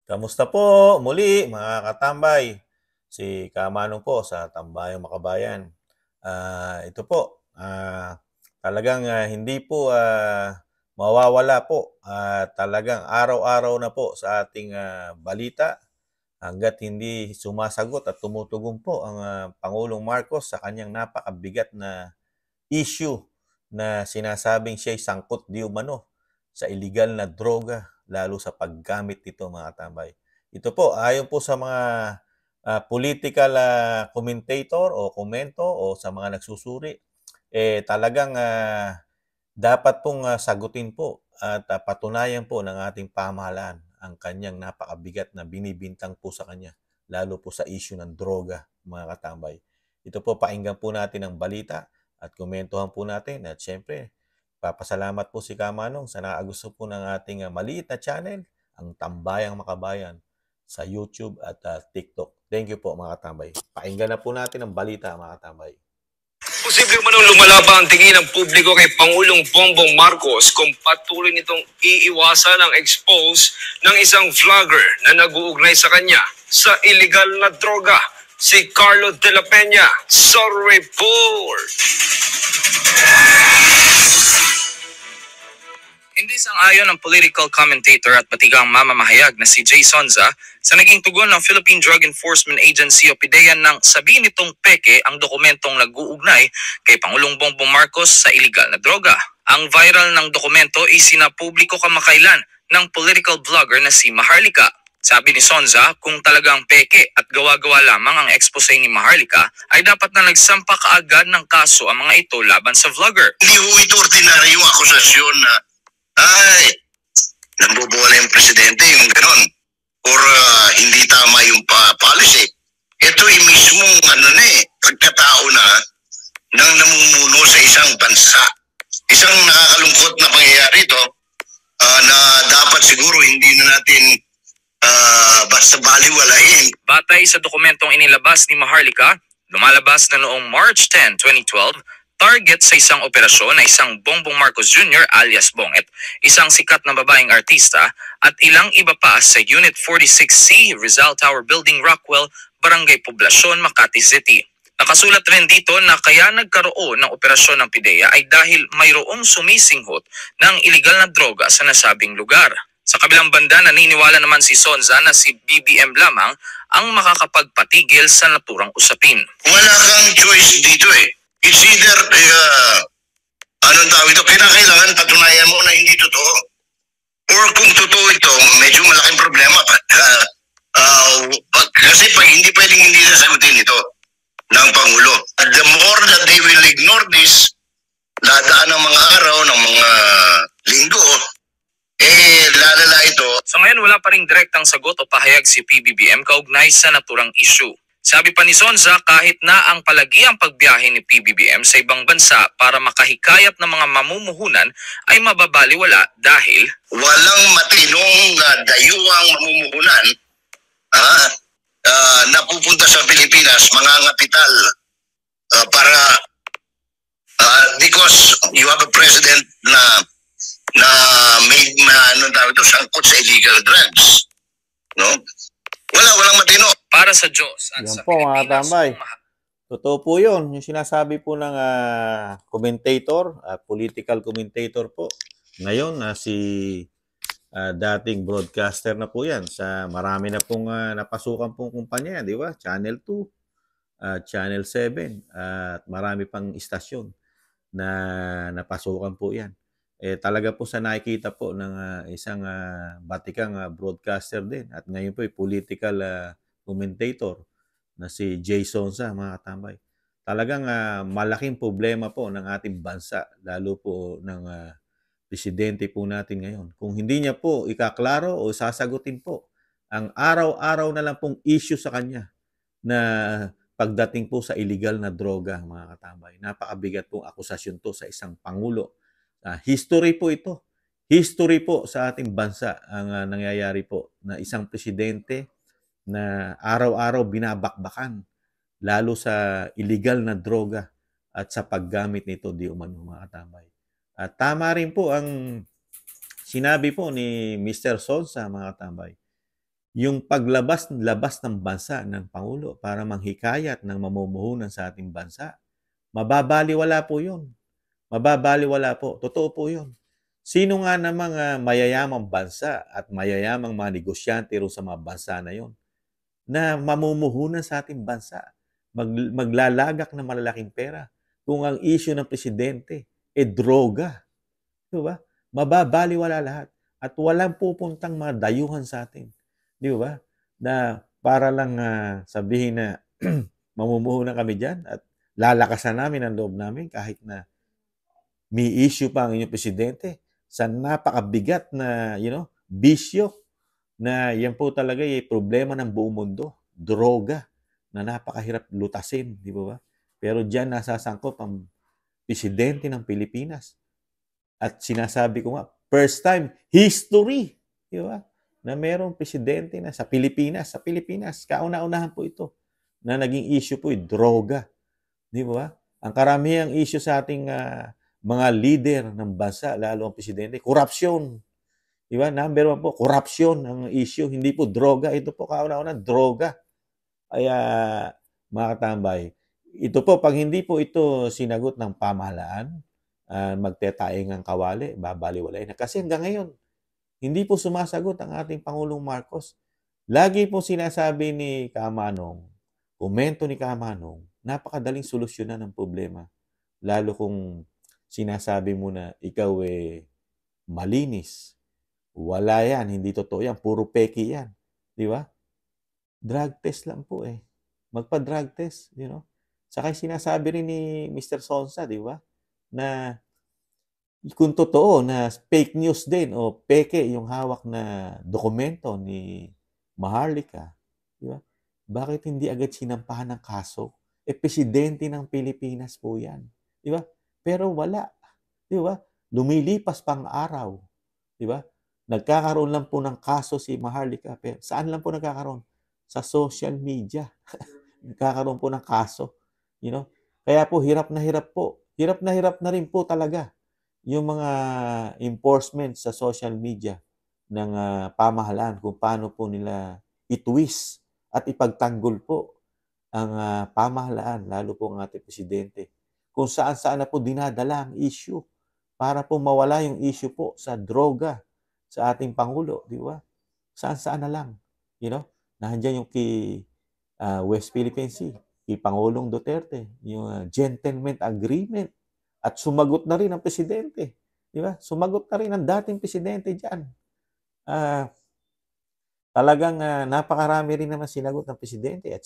Kamusta po muli mga katambay? Si Kamanong po sa Tambayang Makabayan. Ito po, talagang hindi po mawawala po. Talagang araw-araw na po sa ating balita hanggat hindi sumasagot at tumutugon po ang Pangulong Marcos sa kanyang napakabigat na issue na sinasabing siya'y sangkot di umano sa illegal na droga, lalo sa paggamit nito mga katambay. Ito po, ayon po sa mga political commentator o komento o sa mga nagsusuri, talagang dapat pong sagutin po at patunayan po ng ating pamahalaan ang kanyang napakabigat na binibintang po sa kanya, lalo po sa issue ng droga, mga katambay. Ito po, pakinggan po natin ang balita at komentuhan po natin. At syempre, papasalamat po si Kamanong sa nakagusto po ng ating maliit na channel, ang Tambayang Makabayan, sa YouTube at TikTok. Thank you po mga katambay. Pakinggan na po natin ang balita mga katambay. Posible manong lumalaba ang tingin ng publiko kay Pangulong Bongbong Marcos kung patuloy nitong iiwasan ang expose ng isang vlogger na nag-uugnay sa kanya sa illegal na droga. Si Carlo de la Peña sa report. Hindi sang-ayon ang political commentator at matigang mamamahayag na si Jay Sonza sa naging tugon ng Philippine Drug Enforcement Agency o PDEA nang sabihin nitong peke ang dokumentong nag-uugnay kay Pangulong Bongbong Marcos sa illegal na droga. Ang viral ng dokumento ay sinapubliko kamakailan ng political vlogger na si Maharlika. Sabi ni Sonza, kung talagang peke at gawa-gawa lamang ang expose ni Maharlika, ay dapat na nagsampa kaagad ng kaso ang mga ito laban sa vlogger. Hindi ho ito ordinaryong akusasyon na ay, nambobola yung presidente, yung ganon. Or hindi tama yung policy. Ito ay mismong pagkatao na nang namumuno sa isang bansa. Isang nakakalungkot na pangyayari ito na dapat siguro hindi na natin basta baliwalain. Batay sa dokumentong inilabas ni Maharlika, lumalabas na noong March 10, 2012, target sa isang operasyon ay isang Bongbong Marcos Jr. alias Bonget, isang sikat na babaeng artista at ilang iba pa sa Unit 46C Rizal Tower Building, Rockwell, Barangay Poblacion, Makati City. Nakasulat rin dito na kaya nagkaroon ng operasyon ng PIDEA ay dahil mayroong sumisinghot ng iligal na droga sa nasabing lugar. Sa kabilang banda, naniniwala naman si Sonza na si BBM lamang ang makakapagpatigil sa naturang usapin. Wala kang choice dito eh. It's either, anong tawag ito, kinakailangan patunayan mo na hindi totoo. Or kung totoo ito, medyo malaking problema. Kasi pag hindi pwedeng hindi sasagutin ito ng Pangulo. The more that they will ignore this, dadaan ng mga araw, ng mga linggo, lalala ito. Sa ngayon, wala pa ring direktang sagot o pahayag si PBBM kaugnay sa naturang issue. Sabi pa ni Sonza, kahit na ang palagiang pagbiyahe ni PBBM sa ibang bansa para makahikayat ng mga mamumuhunan ay mababaliwala dahil walang matinong dayuhang mamumuhunan na pupunta sa Pilipinas, mga kapital para because you have a president na may sangkot sa illegal drugs. No? Walang matino. para sa Diyos at Yan sa po mga Pilipinas. tambay. Totoo po yun. Yung sinasabi po ng commentator, political commentator po. Ngayon, si dating broadcaster na po yan. Marami na pong napasukan pong kumpanya, di ba? Channel 2, Channel 7, at marami pang istasyon na napasukan po yan. Talaga po sa nakikita po ng isang batikang broadcaster din. At ngayon po political commentator na si Jason sa mga katambay. Talagang malaking problema po ng ating bansa, lalo po ng presidente po natin ngayon. Kung hindi niya po ikaklaro o sasagutin po ang araw-araw na lang pong issue sa kanya na pagdating po sa illegal na droga, mga katambay. Napakabigat pong akusasyon to sa isang pangulo. History po ito. History po sa ating bansa ang nangyayari po na isang presidente na araw-araw binabakbakan lalo sa illegal na droga at sa paggamit nito di umano mga katambay. At tama rin po ang sinabi po ni Mr. Sonsa mga katambay. yung paglabas ng bansa ng Pangulo para manghikayat ng mamumuhunan sa ating bansa, mababaliwala po yun. Mababaliwala po. Totoo po yun. Sino nga namang mayayamang bansa at mayayamang mga negosyante ro sa mga bansa na yon na mamumuhunan sa ating bansa, maglalagak ng malalaking pera kung ang issue ng presidente droga. Di ba? Mababaliwala lahat. At walang pupuntang mga dayuhan sa atin. Di ba? Na para lang sabihin na mamumuhunan kami dyan at lalakasan namin ang loob namin kahit na may issue pa ang inyong presidente sa napakabigat na, bisyo na yan po talaga problema ng buong mundo. Droga na napakahirap lutasin, di ba? Pero diyan nasasangkop ang presidente ng Pilipinas. At sinasabi ko nga, first time history, di ba? Na merong presidente na sa Pilipinas, kauna-unahan po ito, na naging issue po droga. Di ba? Ang karamihang issue sa ating mga leader ng bansa, lalo ang presidente, korupsyon. Di ba? Number 1 po, korupsyon ang issue, hindi po droga. Ito po kauna-unahan, droga. Kaya, mga katambay, ito po, pag hindi po ito sinagot ng pamahalaan, magtetaing ang kawali, babaliwalay na. Kasi hanggang ngayon, hindi po sumasagot ang ating Pangulong Marcos. Lagi po sinasabi ni Kamanong, komento ni Kamanong, napakadaling solusyonan ng problema. Lalo kung sinasabi mo na ikaw malinis. Wala yan, hindi totoo yan, puro peki yan. Di ba? Drug test lang po Magpa-drug test, Saka sinasabi rin ni Mr. Sonsa, di ba? Na kung totoo na fake news din o peke yung hawak na dokumento ni Maharlika, di ba? Bakit hindi agad sinampahan ng kaso? Presidente ng Pilipinas po yan. Di ba? Pero wala. Di ba? Lumilipas pang araw. Di ba? Nagkakaroon lang po ng kaso si Maharlika. Pero saan lang po nagkakaroon? Sa social media. Nagkakaroon po ng kaso. Kaya po, hirap na hirap po. Hirap na rin po talaga yung mga enforcement sa social media ng pamahalaan kung paano po nila itwist at ipagtanggol po ang pamahalaan, lalo po ang ating presidente. Kung saan-saan na po dinadala ang issue para po mawala yung issue po sa droga sa ating Pangulo, di ba? Saan-saan na lang. Nandiyan yung kay West Philippine Sea, kay Pangulong Duterte, yung gentleman agreement. At sumagot na rin ang presidente. Di ba? Sumagot na rin ang dating presidente dyan. Talagang napakarami rin naman sinagot ng presidente at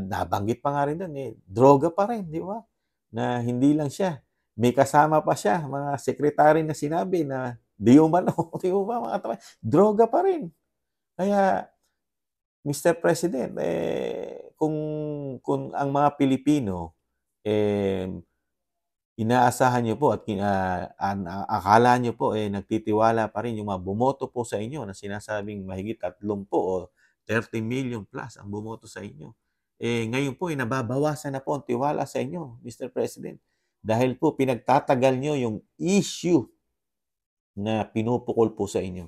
nabanggit pa nga rin doon, droga pa rin, di ba? Na hindi lang siya. May kasama pa siya, mga sekretary na sinabi na di umano, di ba mga tawa? Droga pa rin. Kaya, Mr. President, kung ang mga Pilipino, inaasahan niyo po at akala niyo po nagtitiwala pa rin yung mga bumoto po sa inyo na sinasabing mahigit 30 o 30 million plus ang bumoto sa inyo. Ngayon po nababawasan na po ang tiwala sa inyo, Mr. President. Dahil po pinagtatagal niyo yung issue na pinupukol po sa inyo.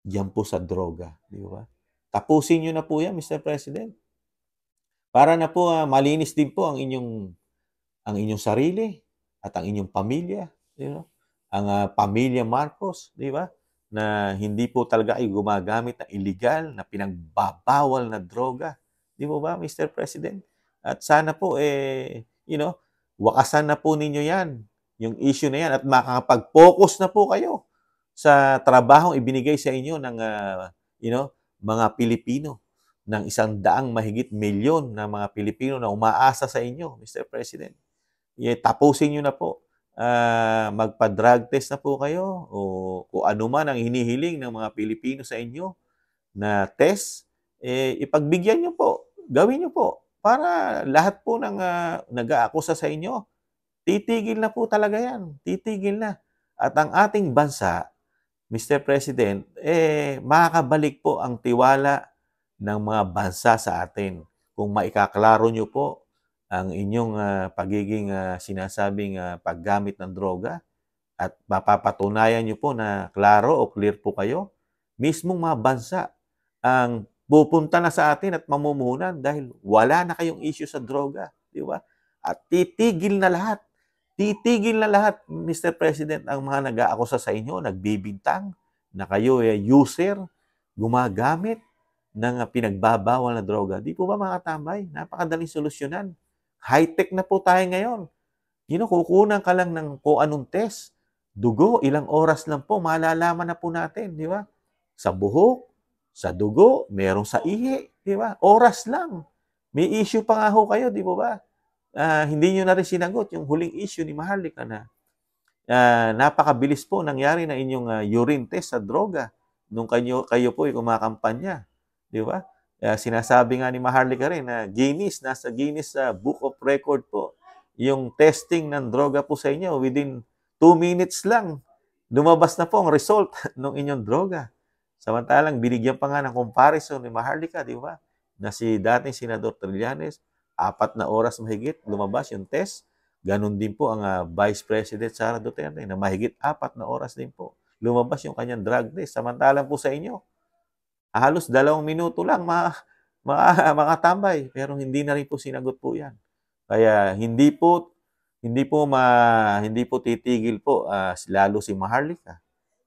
Diyan po sa droga, di ba? Tapusin niyo na po yan, Mr. President. Para na po malinis din po ang inyong sarili at ang inyong pamilya, ang pamilya Marcos, di ba? Na hindi po talaga ay gumagamit ng illegal na pinagbabawal na droga. Di mo ba, Mr. President? At sana po, wakasan na po ninyo yan, yung issue na yan, at makakapag-focus na po kayo sa trabahong ibinigay sa inyo ng, mga Pilipino, ng 100 mahigit milyon na mga Pilipino na umaasa sa inyo, Mr. President. Tapusin nyo na po. Magpa-drug test na po kayo o kung ano man ang hinihiling ng mga Pilipino sa inyo na test, ipagbigyan nyo po. Gawin nyo po. Para lahat po ng nag-aakusa sa inyo, titigil na po talaga yan. Titigil na. At ang ating bansa, Mr. President, makakabalik po ang tiwala ng mga bansa sa atin. Kung maikaklaro nyo po ang inyong pagiging sinasabing paggamit ng droga at mapapatunayan nyo po na klaro o clear po kayo, mismong mga bansa ang pupunta na sa atin at mamumuhunan dahil wala na kayong issue sa droga, di ba? At titigil na lahat. Titigil na lahat, Mr. President, ang mga nag-aakusa sa inyo, nagbibintang na kayo user, gumagamit ng pinagbabawal na droga. Di po ba mga katambay? Napakadaling solusyonan. High-tech na po tayo ngayon. Kukunan ka lang ng kung anong test. Dugo, ilang oras lang po, malalaman na po natin, di ba? Sa buhok, sa dugo, merong sa ihi, di ba? Oras lang. May issue pa nga ho kayo, di ba? Hindi nyo na rin sinagot yung huling issue ni Maharlika na napakabilis po nangyari na inyong urine test sa droga nung kayo po ay kumakampanya. Di ba? Sinasabi nga ni Maharlika rin na nasa Guinness Book of Record po yung testing ng droga po sa inyo within 2 minutes lang. Lumabas na po ang result ng inyong droga. Samantalang binigyan pa nga ng comparison ni Maharlika, di ba? Na si dating Senador Trillanes, 4 na oras mahigit lumabas yung test. Ganon din po ang Vice President Sara Duterte na mahigit 4 na oras din po lumabas yung kanyang drug test. Samantalang po sa inyo, halos 2 minuto lang makatambay. Pero hindi na rin po sinagot po yan. Kaya hindi po titigil po lalo si Maharlika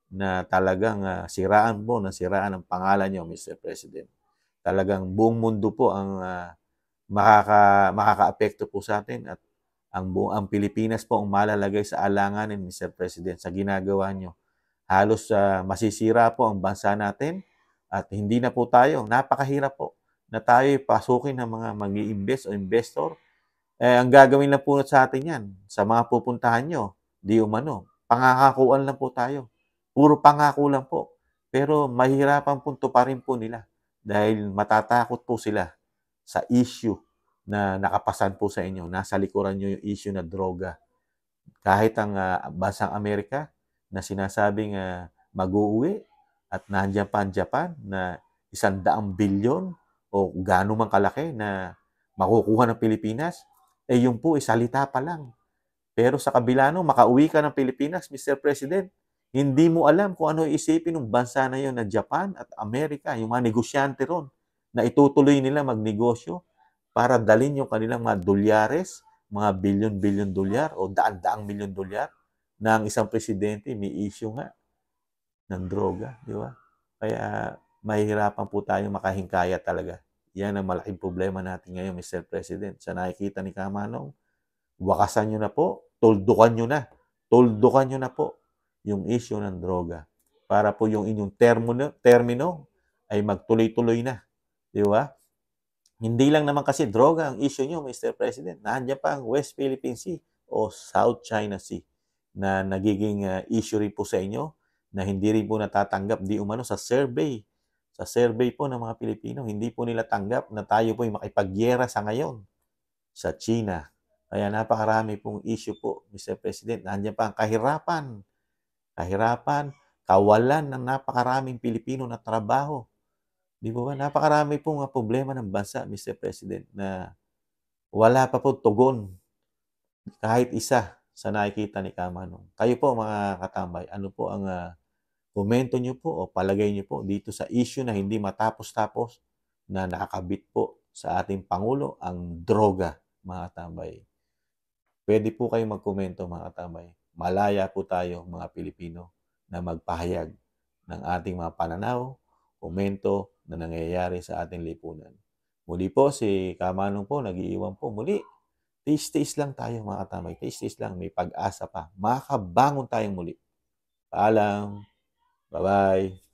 na talagang siraan ang pangalan niyo, Mr. President. Talagang buong mundo po ang makakaapekto po sa atin at ang Pilipinas po ang malalagay sa alanganin, Mr. President, sa ginagawa niyo. Halos masisira po ang bansa natin at hindi na po tayo, napakahirap po na tayo pasukin ng mga mag-i-invest o investor. Ang gagawin lang po sa atin yan, sa mga pupuntahan nyo, di umano, pangakakuan lang po tayo. Puro pangako lang po. Pero mahirapan po tuparin po nila dahil matatakot po sila sa issue na nakapasan po sa inyo. Nasa likuran nyo yung issue na droga. Kahit ang bansang Amerika na sinasabing mag-uuwi at nandiyan pa ang Japan na 100 bilyon o gaano man kalaki na makukuha ng Pilipinas, yun po, salita pa lang. Pero sa kabila no, makauwi ka ng Pilipinas, Mr. President, hindi mo alam kung ano isipin ng bansa na yun na Japan at Amerika, yung mga negosyante ron, na itutuloy nila magnegosyo para dalhin yung kanilang mga dolyares, mga bilyon-bilyon dolyar o daan-daang milyon dolyar na ang isang presidente may issue nga ng droga, di ba? Kaya mahihirapan po tayong makahingkaya talaga. Yan ang malaking problema natin ngayon, Mr. President. Sa nakikita ni Kamanong, wakasan nyo na po, tuldukan nyo na po yung issue ng droga para po yung inyong termino ay magtuloy-tuloy na. Di ba? Hindi lang naman kasi droga ang issue nyo, Mr. President. Nandiyan pa ang West Philippine Sea o South China Sea na nagiging issue rin po sa inyo na hindi rin po natatanggap di umano sa survey. Sa survey po ng mga Pilipino, hindi po nila tanggap na tayo po ay makipagyera sa ngayon sa China. Kaya napakarami pong issue po, Mr. President. Nandiyan pa ang kahirapan, kawalan ng napakaraming Pilipino na trabaho. Di ba? Napakarami pong problema ng bansa, Mr. President, na wala pa po tugon kahit isa sa nakikita ni Kamanong. Kayo po mga katambay, ano po ang komento nyo po o palagay nyo po dito sa issue na hindi matapos-tapos na nakakabit po sa ating Pangulo ang droga, mga katambay. Pwede po kayo magkomento, mga katambay. Malaya po tayo, mga Pilipino, na magpahayag ng ating mga pananaw, komento na nangyayari sa ating lipunan. Muli po, si Kamanong po, nag-iiwan po. Muli, tiis-tiis lang tayo, mga katambay. Tiis-tiis lang, may pag-asa pa. Makabangon tayong muli. Paalam. Bye-bye.